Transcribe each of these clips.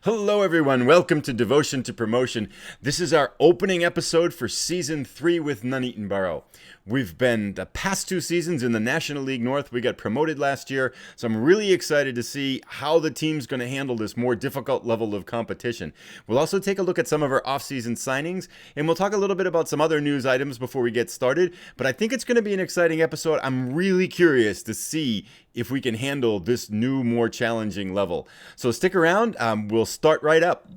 Hello, everyone. Welcome to Devotion to Promotion. This is our opening episode for Season 3 with Nuneaton Borough. We've been the past 2 seasons in the National League North. We got promoted last year, so I'm really excited to see how the team's going to handle this more difficult level of competition. We'll also take a look at some of our off-season signings, and we'll talk a little bit about some other news items before we get started. But I think it's going to be an exciting episode. I'm really curious to see if we can handle this new, more challenging level. So stick around. We'll start right up.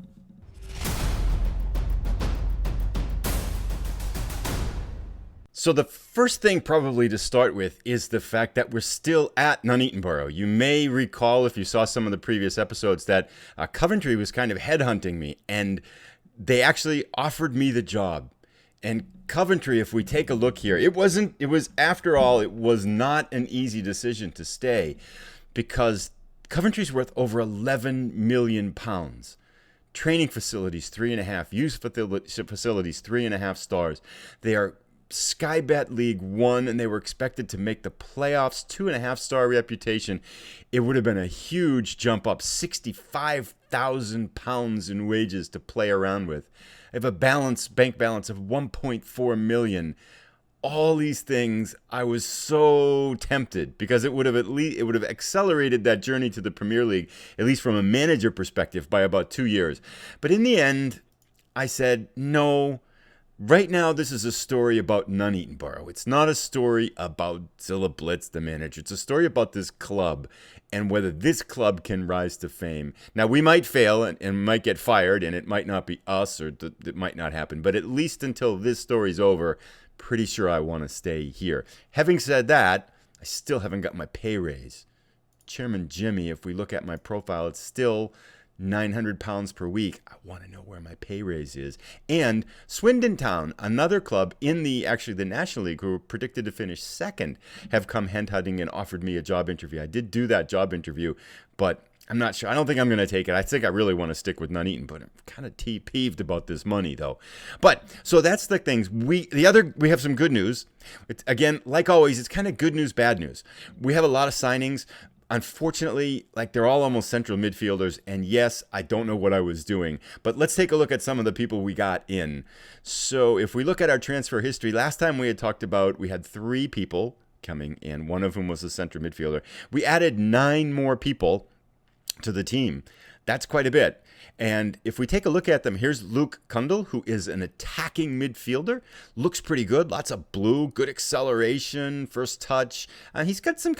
So the first thing probably to start with is the fact that we're still at Nuneaton Borough. You may recall, if you saw some of the previous episodes, that Coventry was kind of headhunting me, and they actually offered me the job. And Coventry, if we take a look here, it was not an easy decision to stay, because Coventry's worth over £11 million. Training facilities, 3.5. Youth facilities, 3.5 stars. They are Sky Bet League 1, and they were expected to make the playoffs. 2.5-star reputation. It would have been a huge jump up, £65,000 in wages to play around with. I have a bank balance of 1.4 million. All these things, I was so tempted, because it would have accelerated that journey to the Premier League, at least from a manager perspective, by about 2 years. But in the end, I said no. Right now, this is a story about Nuneaton Borough. It's not a story about Zilla Blitz, the manager. It's a story about this club and whether this club can rise to fame. Now, we might fail and might get fired, and it might not be us, or it might not happen. But at least until this story's over, pretty sure I want to stay here. Having said that, I still haven't got my pay raise. Chairman Jimmy, if we look at my profile, it's still £900 per week. I want to know where my pay raise is. And Swindon Town, another club in the National League, who were predicted to finish second, have come headhunting and offered me a job interview. I did do that job interview, but I'm not sure. I don't think I'm going to take it. I think I really want to stick with Nuneaton, but I'm kind of peeved about this money, though. But so that's the things. We have some good news. Again, like always, it's kind of good news, bad news. We have a lot of signings. Unfortunately, they're all almost central midfielders, and yes, I don't know what I was doing, but let's take a look at some of the people we got in. So if we look at our transfer history, last time we had talked about, we had 3 people coming in. One of them was a central midfielder. We added 9 more people to the team. That's quite a bit. And if we take a look at them, here's Luke Kundle, who is an attacking midfielder. Looks pretty good. Lots of blue, good acceleration, first touch. He's got some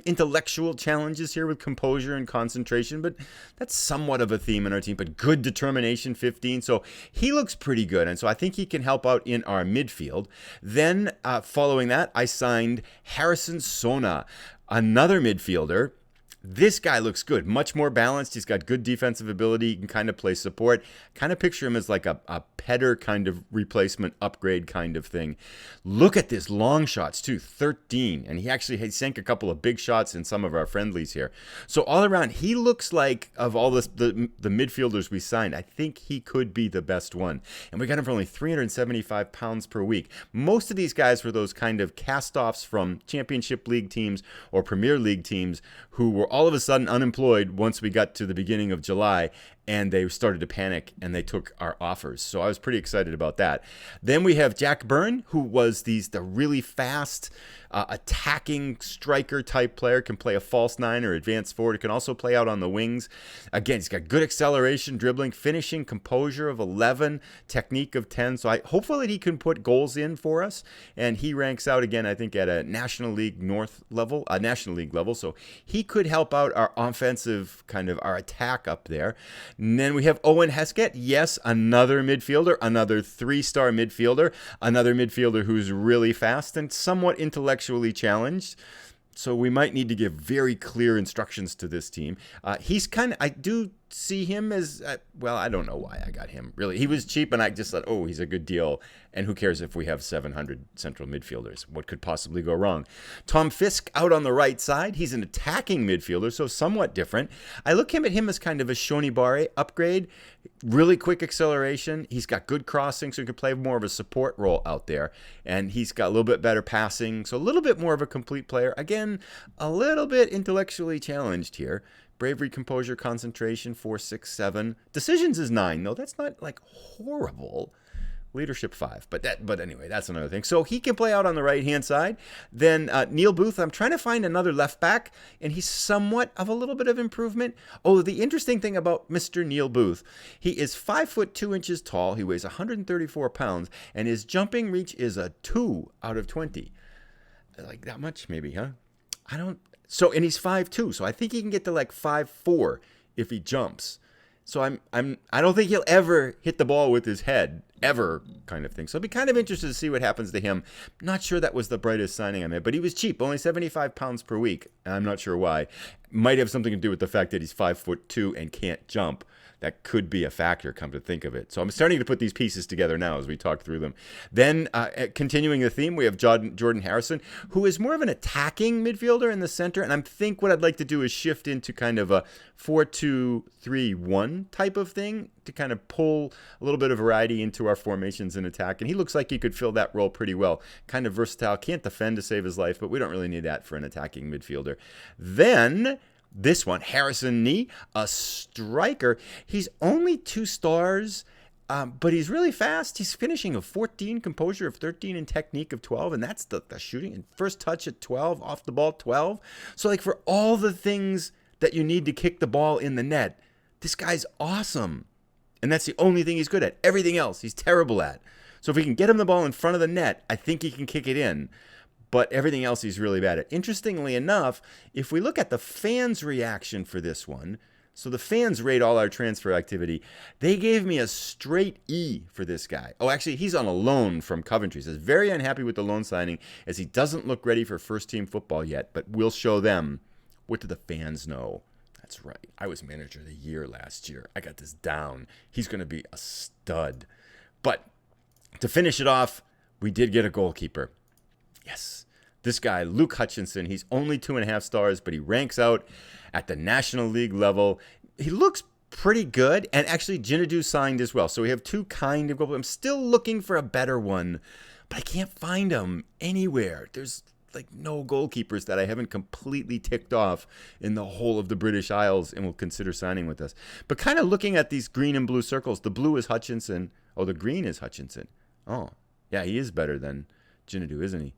intellectual challenges here with composure and concentration, but that's somewhat of a theme in our team. But good determination, 15. So he looks pretty good. And so I think he can help out in our midfield. Then following that, I signed Harrison Sona, another midfielder. This guy looks good, much more balanced. He's got good defensive ability. He can kind of play support. Kind of picture him as like a Pedder kind of replacement upgrade kind of thing. Look at this long shots too, 13. And he sank a couple of big shots in some of our friendlies here. So all around, he looks like, of all the midfielders we signed, I think he could be the best one. And we got him for only £375 per week. Most of these guys were those kind of cast-offs from Championship League teams or Premier League teams who were all of a sudden unemployed once we got to the beginning of July, and they started to panic and they took our offers. So I was pretty excited about that. Then we have Jack Byrne, who was the really fast attacking striker type player, can play a false 9 or advance forward. He can also play out on the wings. Again, he's got good acceleration, dribbling, finishing, composure of 11, technique of 10. So hopefully he can put goals in for us. And he ranks out again, I think, at a National League level. So he could help out our offensive, our attack up there. And then we have Owen Heskett. Yes, another midfielder, another 3-star midfielder, another midfielder who's really fast and somewhat intellectually challenged. So we might need to give very clear instructions to this team. I do see him as, I don't know why I got him, really. He was cheap, and I just thought, he's a good deal. And who cares if we have 700 central midfielders? What could possibly go wrong? Tom Fisk out on the right side. He's an attacking midfielder, so somewhat different. I look at him as kind of a Shoni Bare upgrade. Really quick acceleration. He's got good crossing, so he can play more of a support role out there. And he's got a little bit better passing, so a little bit more of a complete player. Again, a little bit intellectually challenged here. Bravery, composure, concentration, 4, 6, 7. Decisions is 9, though. That's not like horrible. Leadership 5. But anyway, that's another thing. So he can play out on the right-hand side. Then Neil Booth, I'm trying to find another left back, and he's somewhat of a little bit of improvement. Oh, the interesting thing about Mr. Neil Booth, he is 5 foot 2 inches tall. He weighs 134 pounds, and his jumping reach is a 2 out of 20. Like that much, maybe, huh? I don't. So, and he's 5'2", so I think he can get to like 5'4" if he jumps. So I don't think he'll ever hit the ball with his head, ever, kind of thing. So I'll be kind of interested to see what happens to him. Not sure that was the brightest signing I made, but he was cheap, only 75 pounds per week. I'm not sure why. Might have something to do with the fact that he's 5'2" and can't jump. That could be a factor, come to think of it. So I'm starting to put these pieces together now as we talk through them. Then, continuing the theme, we have Jordan Harrison, who is more of an attacking midfielder in the center. And I think what I'd like to do is shift into kind of a 4-2-3-1 type of thing to kind of pull a little bit of variety into our formations and attack. And he looks like he could fill that role pretty well. Kind of versatile, can't defend to save his life, but we don't really need that for an attacking midfielder. Then this one, Harrison Nee, a striker. He's only 2 stars, but he's really fast. He's finishing of 14, composure of 13, and technique of 12, and that's the shooting. And first touch at 12, off the ball 12. So like for all the things that you need to kick the ball in the net, this guy's awesome. And that's the only thing he's good at. Everything else he's terrible at. So if we can get him the ball in front of the net, I think he can kick it in. But everything else he's really bad at. Interestingly enough, if we look at the fans' reaction for this one, so the fans rate all our transfer activity, they gave me a straight E for this guy. Oh, actually, he's on a loan from Coventry. He says, very unhappy with the loan signing as he doesn't look ready for first-team football yet, but we'll show them. What do the fans know? That's right. I was manager of the year last year. I got this down. He's going to be a stud. But to finish it off, we did get a goalkeeper. Yes. This guy, Luke Hutchinson, he's only 2.5 stars, but he ranks out at the National League level. He looks pretty good, and actually Jinadu signed as well. So we have 2 kind of goalkeepers. I'm still looking for a better one, but I can't find them anywhere. There's like no goalkeepers that I haven't completely ticked off in the whole of the British Isles and will consider signing with us. But kind of looking at these green and blue circles, the blue is Hutchinson. Oh, the green is Hutchinson. Oh, yeah, he is better than Jinadu, isn't he?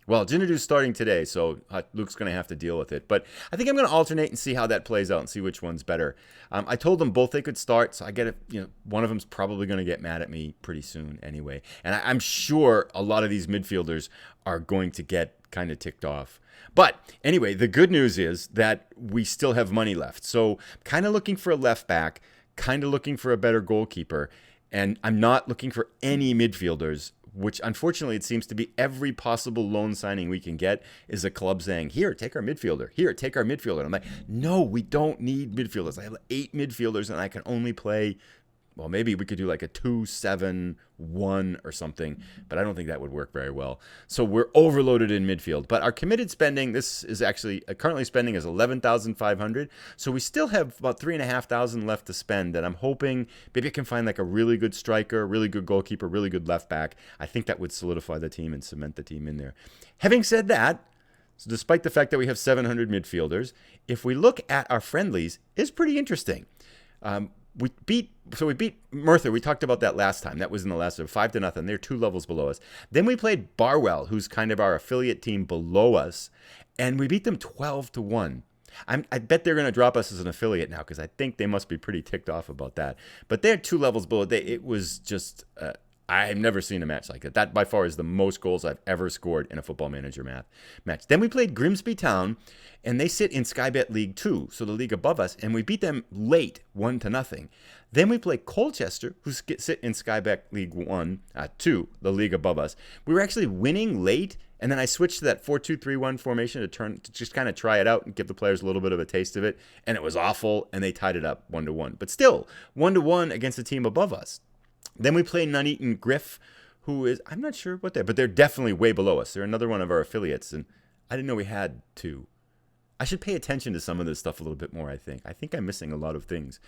Well, Jinadu's starting today, so Luke's going to have to deal with it. But I think I'm going to alternate and see how that plays out and see which one's better. I told them both they could start, so I get it. One of them's probably going to get mad at me pretty soon anyway. And I'm sure a lot of these midfielders are going to get kind of ticked off. But anyway, the good news is that we still have money left. So kind of looking for a left back, kind of looking for a better goalkeeper, and I'm not looking for any midfielders, which unfortunately it seems to be every possible loan signing we can get is a club saying, here, take our midfielder. Here, take our midfielder. I'm like, no, we don't need midfielders. I have 8 midfielders and I can only play, well, maybe we could do like a 2-7-1 or something, but I don't think that would work very well. So we're overloaded in midfield. But our committed spending, this is actually currently spending is $11,500. So we still have about $3,500 left to spend. And I'm hoping maybe I can find like a really good striker, really good goalkeeper, really good left back. I think that would solidify the team and cement the team in there. Having said that, so despite the fact that we have 700 midfielders, if we look at our friendlies, it's pretty interesting. We beat Merthyr. We talked about that last time. That was in the last 5-0. They're 2 levels below us. Then we played Barwell, who's kind of our affiliate team below us, and we beat them 12-1. I bet they're going to drop us as an affiliate now because I think they must be pretty ticked off about that. But they're 2 levels below. It was just I've never seen a match like that. That by far is the most goals I've ever scored in a Football Manager match. Then we played Grimsby Town, and they sit in Skybet League 2, so the league above us, and we beat them late, 1-0. Then we play Colchester, who sit in Skybet League 2, the league above us. We were actually winning late, and then I switched to that 4-2-3-1 formation to just kind of try it out and give the players a little bit of a taste of it, and it was awful, and they tied it up 1-1. But still, 1-1 against the team above us. Then we play Nuneaton Griff, who is, I'm not sure what but they're definitely way below us. They're another one of our affiliates, and I didn't know we had 2. I should pay attention to some of this stuff a little bit more, I think. I think I'm missing a lot of things.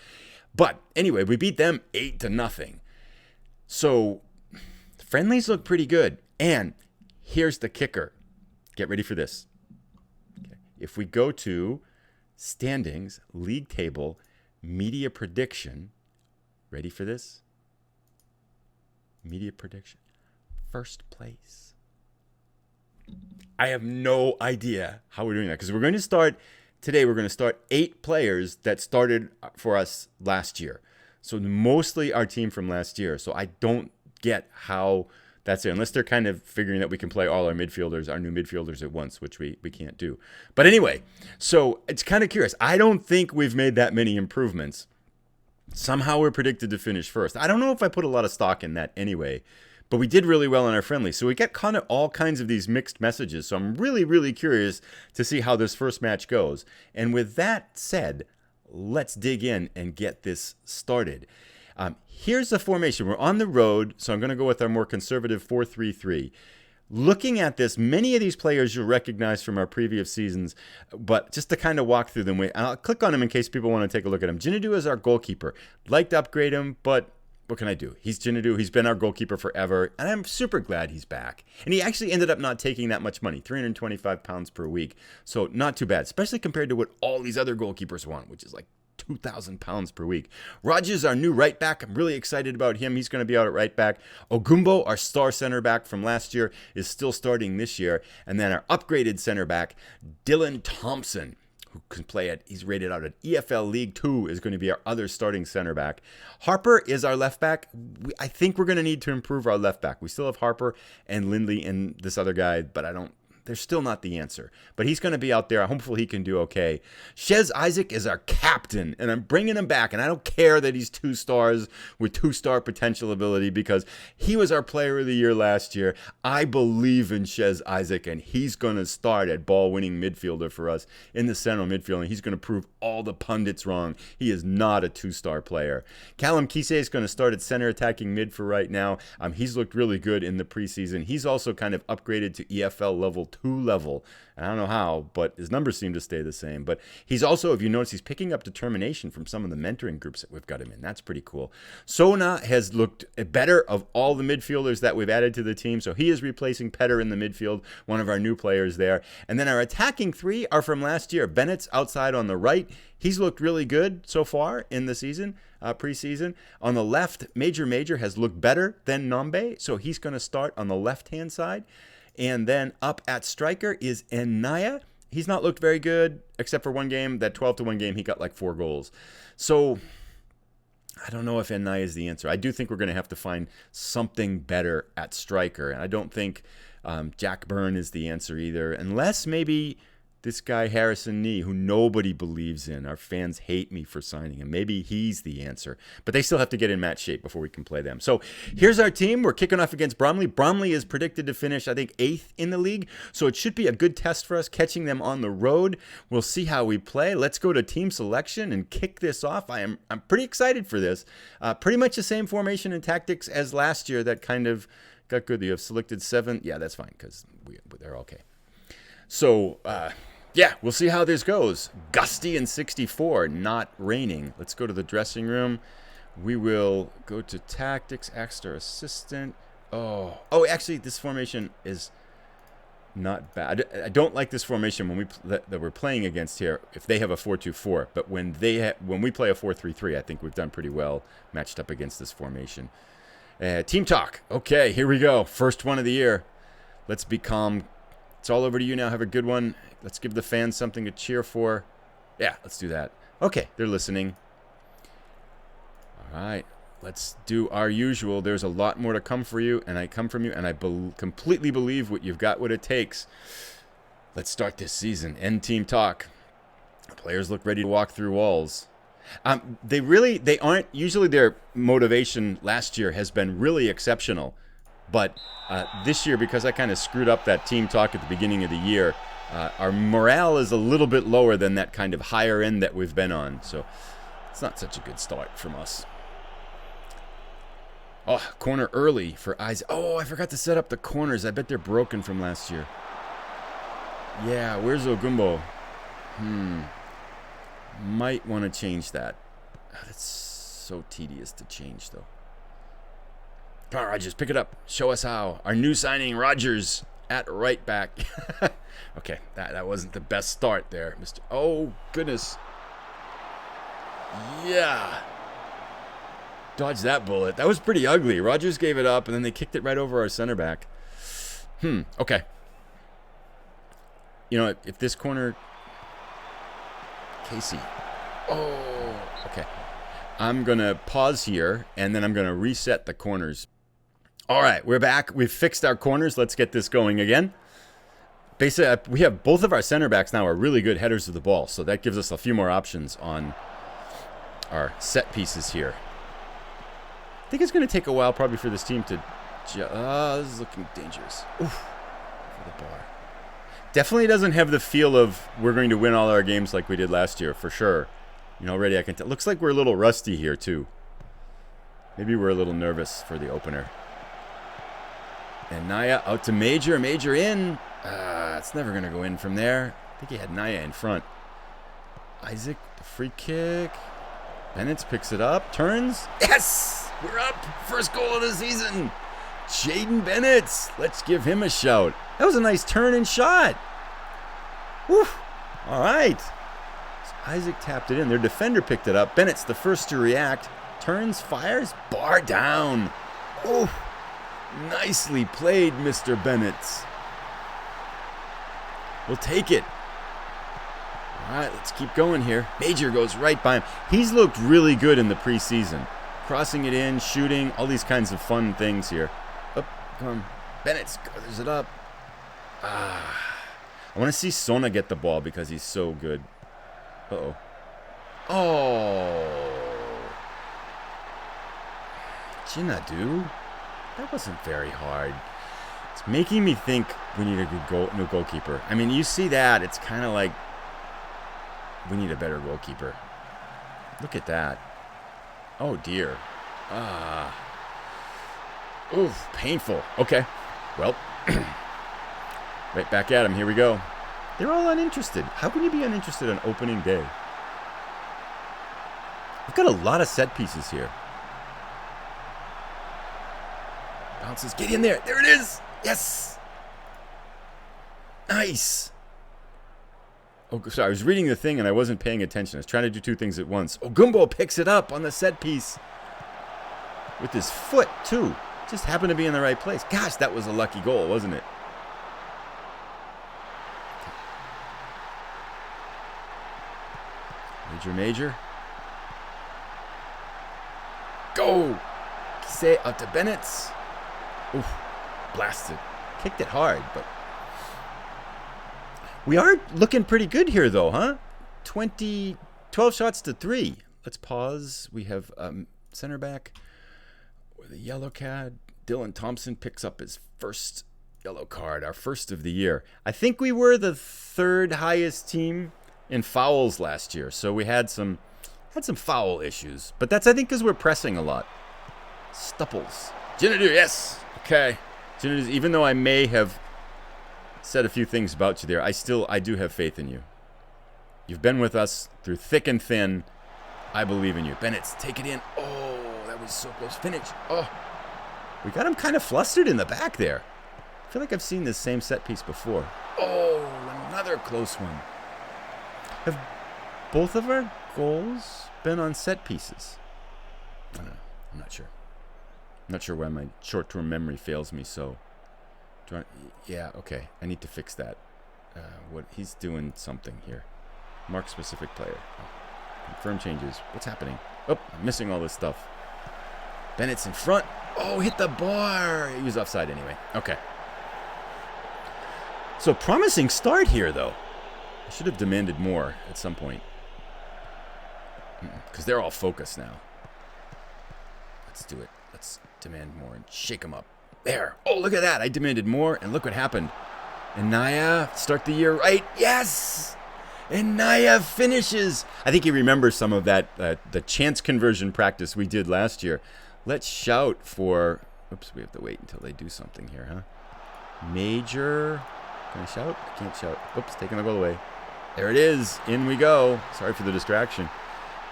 But anyway, we beat them 8-0. So friendlies look pretty good. And here's the kicker. Get ready for this. Okay. If we go to standings, league table, media prediction. Ready for this? Media prediction. First place. I have no idea how we're doing that, because we're going to start today. We're going to start 8 players that started for us last year. So mostly our team from last year. So I don't get how that's it, unless they're kind of figuring that we can play all our midfielders, our new midfielders at once, which we can't do. But anyway, so it's kind of curious. I don't think we've made that many improvements. Somehow we're predicted to finish first. I don't know if I put a lot of stock in that anyway, but we did really well in our friendly. So we get kind of all kinds of these mixed messages. So I'm really, really curious to see how this first match goes. And with that said, let's dig in and get this started. Here's the formation. We're on the road, so I'm going to go with our more conservative 4-3-3. Looking at this, many of these players you'll recognize from our previous seasons, but just to kind of walk through them, I'll click on them in case people want to take a look at them. Jinadu is our goalkeeper. Like to upgrade him, but what can I do? He's Jinadu. He's been our goalkeeper forever, and I'm super glad he's back. And he actually ended up not taking that much money, £325 per week. So not too bad, especially compared to what all these other goalkeepers want, which is like £2,000 per week. Rogers, our new right back. I'm really excited about him. He's going to be out at right back. Ogumbo, our star center back from last year, is still starting this year. And then our upgraded center back, Dylan Thompson, who can play it. He's rated out at EFL League 2, is going to be our other starting center back. Harper is our left back. I think we're going to need to improve our left back. We still have Harper and Lindley and this other guy, but they're still not the answer. But he's going to be out there. Hopefully he can do okay. Shez Isaac is our captain, and I'm bringing him back. And I don't care that he's 2 stars with 2-star potential ability, because he was our player of the year last year. I believe in Shez Isaac, and he's going to start at ball-winning midfielder for us in the central midfield, and he's going to prove all the pundits wrong. He is not a 2-star player. Callum Kise is going to start at center attacking mid for right now. He's looked really good in the preseason. He's also kind of upgraded to EFL level 2 level. I don't know how, but his numbers seem to stay the same. But he's also, if you notice, he's picking up determination from some of the mentoring groups that we've got him in. That's pretty cool. Sona has looked better of all the midfielders that we've added to the team. So he is replacing Petter in the midfield, one of our new players there. And then our attacking 3 are from last year. Bennett's outside on the right. He's looked really good so far in the season, preseason. On the left, Major has looked better than Nombe. So he's going to start on the left-hand side. And then up at striker is Enaya. He's not looked very good, except for one game. That 12-1 game, he got like 4 goals. So I don't know if Enaya is the answer. I do think we're going to have to find something better at striker. And I don't think Jack Byrne is the answer either, unless maybe this guy Harrison Nee, who nobody believes in. Our fans hate me for signing him. Maybe he's the answer. But they still have to get in match shape before we can play them. So here's our team. We're kicking off against Bromley. Bromley is predicted to finish, I think, 8th in the league. So it should be a good test for us, catching them on the road. We'll see how we play. Let's go to team selection and kick this off. I'm pretty excited for this. Pretty much the same formation and tactics as last year that kind of got good. You have selected 7. Yeah, that's fine, because they're okay. So, yeah, we'll see how this goes. Gusty and 64, not raining. Let's go to the dressing room. We will go to tactics, extra assistant. Oh, actually, this formation is not bad. I don't like this formation when that we're playing against here if they have a 4-2-4. But when we play a 4-3-3, I think we've done pretty well matched up against this formation. Team talk. Okay, here we go. First one of the year. Let's be calm. It's all over to you now. Have a good one. Let's give the fans something to cheer for. Yeah, let's do that. Okay, they're listening. All right, let's do our usual. There's a lot more to come from you, and I completely believe you've got what it takes. Let's start this season. End team talk. Players look ready to walk through walls. They aren't. Usually their motivation last year has been really exceptional. But this year, because I kind of screwed up that team talk at the beginning of the year, our morale is a little bit lower than that kind of higher end that we've been on. So it's not such a good start from us. Oh, corner early for Isaac. Oh, I forgot to set up the corners. I bet they're broken from last year. Yeah, where's Ogumbo? Might want to change that. That's so tedious to change, though. Come on, Rogers, pick it up. Show us how. Our new signing, Rogers. at right back. Okay, that wasn't the best start there, Mr. Oh, goodness. Yeah. Dodged that bullet. That was pretty ugly. Rogers gave it up, and then they kicked it right over our center back. Okay. You know, if this corner... Casey. Oh, okay. I'm going to pause here, and then I'm going to reset the corners. All right, we're back. We've fixed our corners. Let's get this going again. Basically, we have both of our center backs now are really good headers of the ball, so that gives us a few more options on our set pieces here. I think it's going to take a while probably for this team to... this is looking dangerous. Oof, for the bar. Definitely doesn't have the feel of we're going to win all our games like we did last year, for sure. You know, already I can tell. Looks like we're a little rusty here, too. Maybe we're a little nervous for the opener. And Naya out to Major. Major in. It's never going to go in from there. I think he had Naya in front. Isaac, the free kick. Bennett picks it up. Turns. Yes! We're up. First goal of the season. Jaden Bennett. Let's give him a shout. That was a nice turn and shot. Whew. All right. So Isaac tapped it in. Their defender picked it up. Bennett's the first to react. Turns, fires, bar down. Oh, nicely played, Mr. Bennett. We'll take it. All right, let's keep going here. Major goes right by him. He's looked really good in the preseason. Crossing it in, shooting, all these kinds of fun things here. Up, come on. Bennett gathers it up. I want to see Sona get the ball because he's so good. Uh-oh. Oh. Jinadu? That wasn't very hard. It's making me think we need a good new goalkeeper. I mean, you see that, it's kind of like we need a better goalkeeper. Look at that. Oh, dear. Oof, painful. Okay. Well, right back at him. Here we go. They're all uninterested. How can you be uninterested on opening day? We've got a lot of set pieces here. Bounces. Get in there. There it is. Yes. Nice. Oh, sorry. I was reading the thing and I wasn't paying attention. I was trying to do two things at once. Oh, Gumbo picks it up on the set piece. With his foot, too. Just happened to be in the right place. Gosh, that was a lucky goal, wasn't it? Major. Go! Say out to Bennett. Oof. Blasted. Kicked it hard, but... We are looking pretty good here, though, huh? 12 shots to 3. Let's pause. We have center back with a yellow card. Dylan Thompson picks up his first yellow card, our first of the year. I think we were the third highest team in fouls last year, so we had some foul issues. But that's, I think, because we're pressing a lot. Stupples. Jinadu, yes. Okay. Jinadu, even though I may have said a few things about you there, I do have faith in you. You've been with us through thick and thin. I believe in you. Bennett, take it in. Oh, that was so close. Finish. Oh. We got him kind of flustered in the back there. I feel like I've seen this same set piece before. Oh, another close one. Have both of our goals been on set pieces? I don't know. I'm not sure. I'm not sure why my short-term memory fails me so. Yeah, okay. I need to fix that. He's doing something here. Mark specific player. Oh, confirm changes. What's happening? Oh, I'm missing all this stuff. Bennett's in front. Oh, hit the bar. He was offside anyway. Okay. So promising start here, though. I should have demanded more at some point. Because they're all focused now. Let's do it. Let's demand more and shake them up. There. Oh, look at that. I demanded more, and look what happened. And Naya, start the year right. Yes! And Naya finishes. I think he remembers some of that, the chance conversion practice we did last year. Let's shout for... Oops, we have to wait until they do something here, huh? Major... Can I shout? I can't shout. Oops, taking the goal away. There it is. In we go. Sorry for the distraction.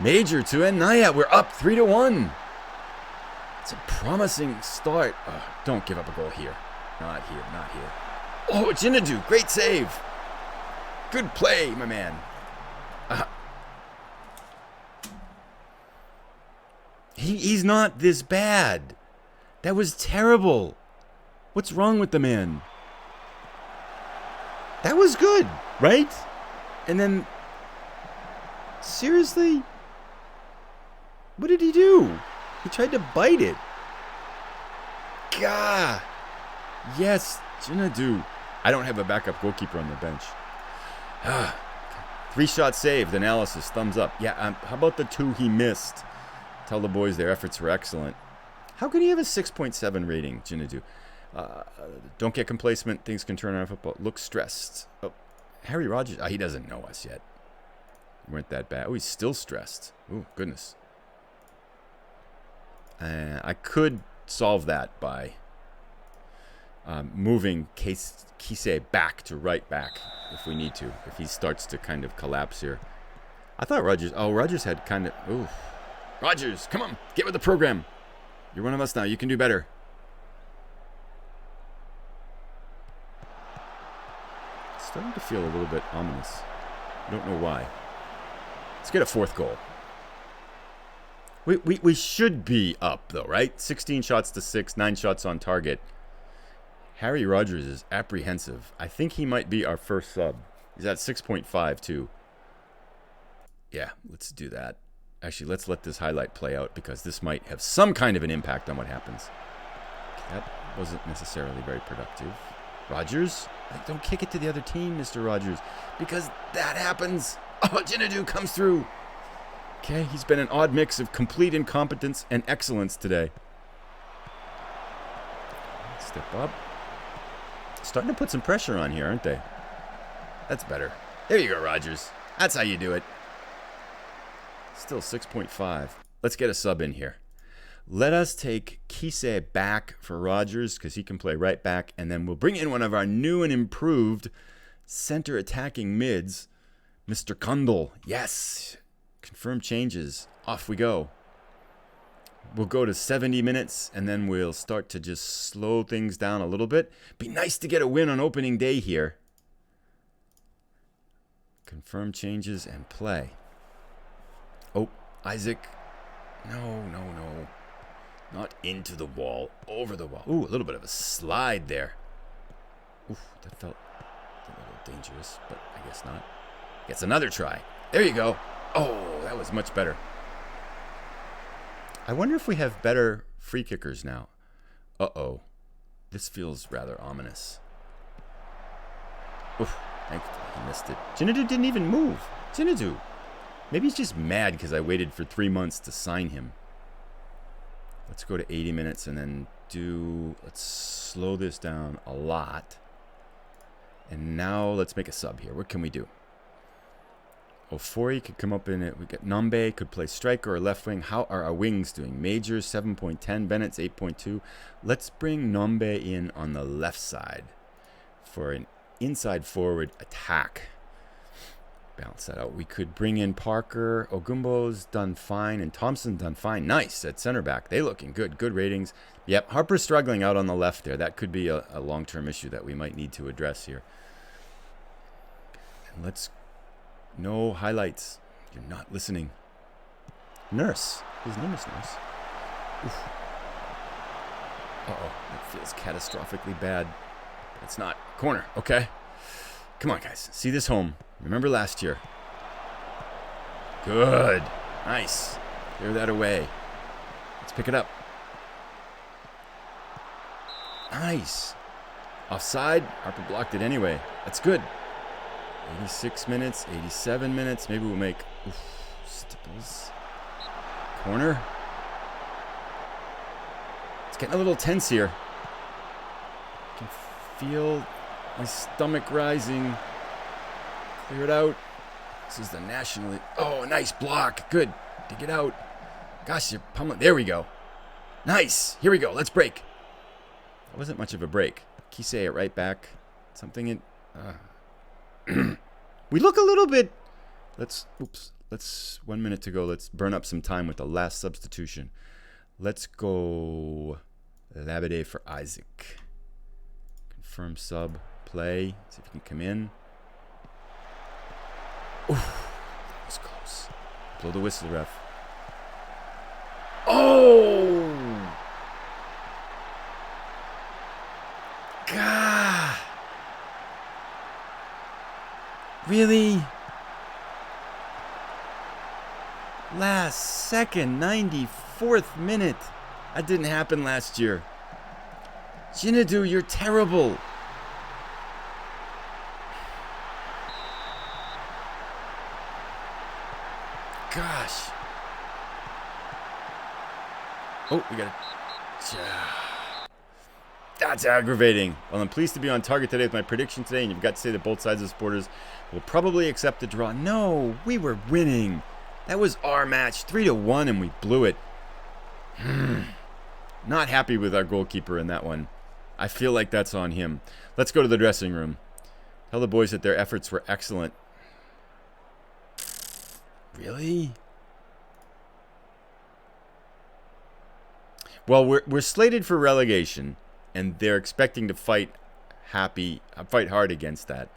Major to end Naya. We're up 3-1. It's a promising start. Oh, don't give up a goal here. Not here. Not here. Oh, Jinadu, great save. Good play, my man. He's not this bad. That was terrible. What's wrong with the man? That was good, right? And then, seriously? What did he do? He tried to bite it. Gah. Yes, Jinadu. I don't have a backup goalkeeper on the bench. 3-shot saved. Analysis. Thumbs up. Yeah, how about the 2 he missed? Tell the boys their efforts were excellent. How can he have a 6.7 rating, Jinadu? Don't get complacent. Things can turn around football. Look stressed. Oh, Harry Rogers. He doesn't know us yet. We weren't that bad. Oh, he's still stressed. Oh, goodness. I could solve that by moving Kise back to right back if we need to. If he starts to kind of collapse here. I thought Rogers... Oh, Rogers had kind of... Ooh. Rogers, come on. Get with the program. You're one of us now. You can do better. It's starting to feel a little bit ominous. I don't know why. Let's get a 4th goal. We should be up, though, right? 16 shots to 6, 9 shots on target. Harry Rogers is apprehensive. I think he might be our first sub. He's at 6.5, too. Yeah, let's do that. Actually, let's let this highlight play out because this might have some kind of an impact on what happens. That wasn't necessarily very productive. Rogers? Don't kick it to the other team, Mr. Rogers, because that happens. Oh, Jinadu comes through. Okay, he's been an odd mix of complete incompetence and excellence today. Step up. Starting to put some pressure on here, aren't they? That's better. There you go, Rogers. That's how you do it. Still 6.5. Let's get a sub in here. Let us take Kise back for Rogers because he can play right back. And then we'll bring in one of our new and improved center attacking mids, Mr. Kundal. Yes. Confirm changes. Off we go. We'll go to 70 minutes and then we'll start to just slow things down a little bit. Be nice to get a win on opening day here. Confirm changes and play. Oh, Isaac. No. Not into the wall. Over the wall. Ooh, a little bit of a slide there. Ooh, that felt a little dangerous, but I guess not. Gets another try. There you go. Oh, that was much better. I wonder if we have better free kickers now. Uh-oh. This feels rather ominous. Oof, thankfully he missed it. Jinadu didn't even move. Jinadu. Maybe he's just mad because I waited for 3 months to sign him. Let's go to 80 minutes and then let's slow this down a lot. And now let's make a sub here. What can we do? Ofori could come up in it. We got Nambe could play striker or left wing. How are our wings doing? Majors 7.10, Bennett's 8.2. Let's bring Nambe in on the left side for an inside forward attack. Balance that out. We could bring in Parker. Ogumbo's done fine. And Thompson done fine. Nice at center back. They looking good. Good ratings. Yep, Harper's struggling out on the left there. That could be a long-term issue that we might need to address here. And let's... No highlights. You're not listening. Nurse. His name is Nurse. Oof. Uh-oh. That feels catastrophically bad. But it's not. Corner. Okay. Come on, guys. See this home. Remember last year. Good. Nice. Clear that away. Let's pick it up. Nice. Offside. Harper blocked it anyway. That's good. 86 minutes, 87 minutes. Maybe we'll make Stipples. Corner. It's getting a little tense here. I can feel my stomach rising. Clear it out. This is the National... Oh, nice block. Good. Dig it out. Gosh, you're pummeling. There we go. Nice. Here we go. Let's break. That wasn't much of a break. Kise at right back. Something in... We look a little bit... Let's 1 minute to go. Let's burn up some time with the last substitution. Let's go Labade for Isaac. Confirm sub. Play. See if you can come in. Ooh, that was close. Blow the whistle, ref. Oh! God! Really? Last second, 94th minute. That didn't happen last year. Jinadu, you're terrible. Gosh. Oh, we got it. That's aggravating. Well, I'm pleased to be on target today with my prediction today, and you've got to say that both sides of the supporters will probably accept the draw. No, we were winning. That was our match, 3-1, and we blew it. Not happy with our goalkeeper in that one. I feel like that's on him. Let's go to the dressing room. Tell the boys that their efforts were excellent. Really? Well, we're slated for relegation, and they're expecting to fight hard against that.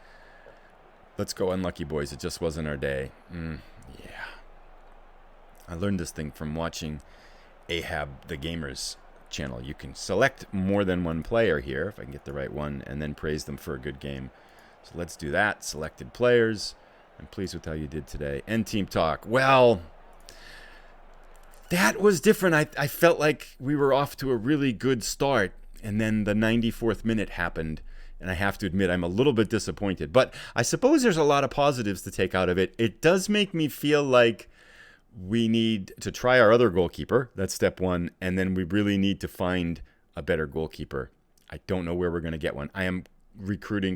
Let's go unlucky boys. It just wasn't our day. Yeah. I learned this thing from watching Ahab the Gamer's channel. You can select more than one player here, if I can get the right one, and then praise them for a good game. So let's do that. Selected players. I'm pleased with how you did today. End team talk. Well, that was different. I felt like we were off to a really good start, and then the 94th minute happened, and I have to admit I'm a little bit disappointed. But I suppose there's a lot of positives to take out of it. It does make me feel like we need to try our other goalkeeper. That's step one. And then we really need to find a better goalkeeper. I don't know where we're going to get one. I am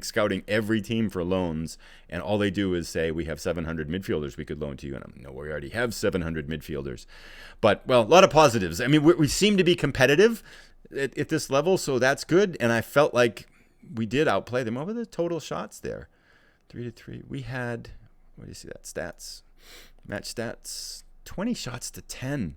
scouting every team for loans, and all they do is say we have 700 midfielders we could loan to you, and no, we already have 700 midfielders. But, well, a lot of positives. I mean, we seem to be competitive at this level, so that's good, and I felt like we did outplay them. What were the total shots there? 3-3. We had, what do you see that? Stats. Match stats. 20 shots to 10.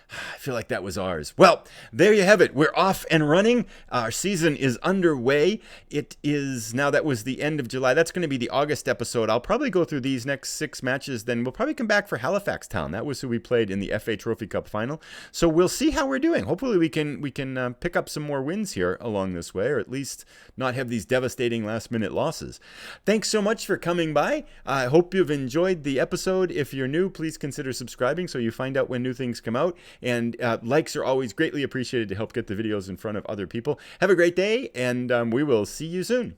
I feel like that was ours. Well, there you have it. We're off and running. Our season is underway. It is now, that was the end of July. That's going to be the August episode. I'll probably go through these next 6 matches. Then we'll probably come back for Halifax Town. That was who we played in the FA Trophy Cup final. So we'll see how we're doing. Hopefully we can pick up some more wins here along this way, or at least not have these devastating last-minute losses. Thanks so much for coming by. I hope you've enjoyed the episode. If you're new, please consider subscribing so you find out when new things come out. And likes are always greatly appreciated to help get the videos in front of other people. Have a great day, and we will see you soon.